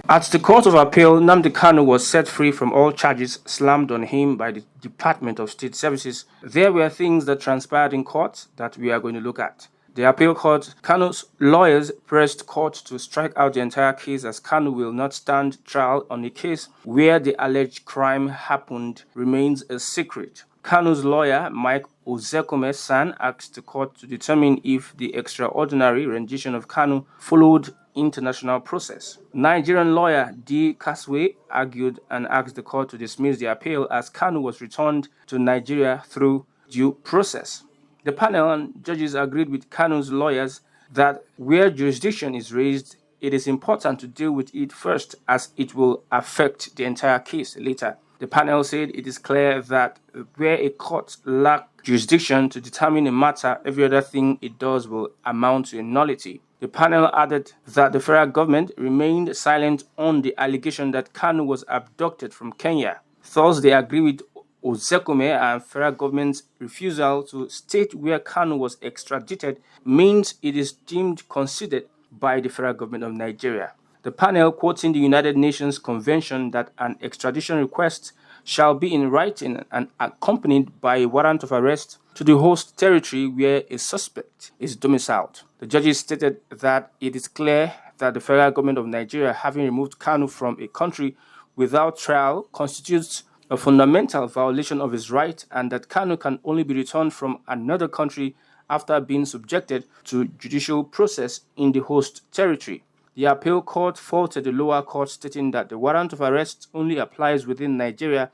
At the Court of Appeal, Nnamdi Kanu was set free from all charges slammed on him by the Department of State Services. There were things that transpired in court that we are going to look at. The appeal court, Kanu's lawyers pressed court to strike out the entire case as Kanu will not stand trial on a case where the alleged crime happened remains a secret. Kanu's lawyer, Mike Ozekome-san, asked the court to determine if the extraordinary rendition of Kanu followed international process. Nigerian lawyer D. Kaswe argued and asked the court to dismiss the appeal as Kanu was returned to Nigeria through due process. The panel and judges agreed with Kanu's lawyers that where jurisdiction is raised, it is important to deal with it first as it will affect the entire case later. The panel said it is clear that where a court lacks jurisdiction to determine a matter, every other thing it does will amount to a nullity. The panel added that the federal government remained silent on the allegation that Kanu was abducted from Kenya. Thus, they agree with Ozekome and federal government's refusal to state where Kanu was extradited means it is deemed considered by the federal government of Nigeria. The panel, quoting the United Nations Convention that an extradition request shall be in writing and accompanied by a warrant of arrest to the host territory where a suspect is domiciled. The judges stated that it is clear that the federal government of Nigeria, having removed Kanu from a country without trial, constitutes a fundamental violation of his right, and that Kanu can only be returned from another country after being subjected to judicial process in the host territory. The appeal court faulted the lower court, stating that the warrant of arrest only applies within Nigeria,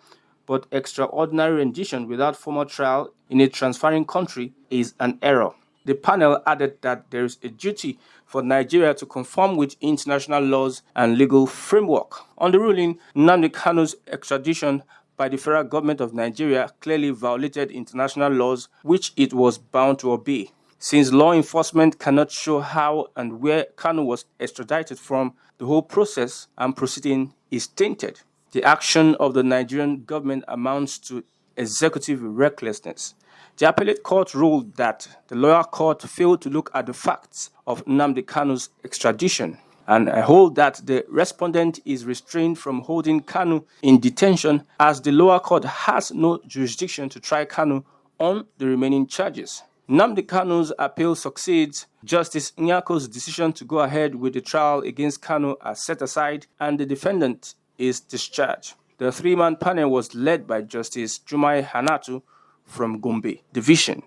but extraordinary rendition without formal trial in a transferring country is an error. The panel added that there is a duty for Nigeria to conform with international laws and legal framework. On the ruling, Nnamdi Kanu's extradition by the federal government of Nigeria clearly violated international laws which it was bound to obey. Since law enforcement cannot show how and where Kanu was extradited from, the whole process and proceeding is tainted. The action of the Nigerian government amounts to executive recklessness. The appellate court ruled that the lower court failed to look at the facts of Nnamdi Kanu's extradition and hold that the respondent is restrained from holding Kanu in detention as the lower court has no jurisdiction to try Kanu on the remaining charges. Nnamdi Kanu's appeal succeeds. Justice Nyako's decision to go ahead with the trial against Kanu is set aside and the defendant is discharged. The three-man panel was led by Justice Jumai Hanatu from Gombe Division.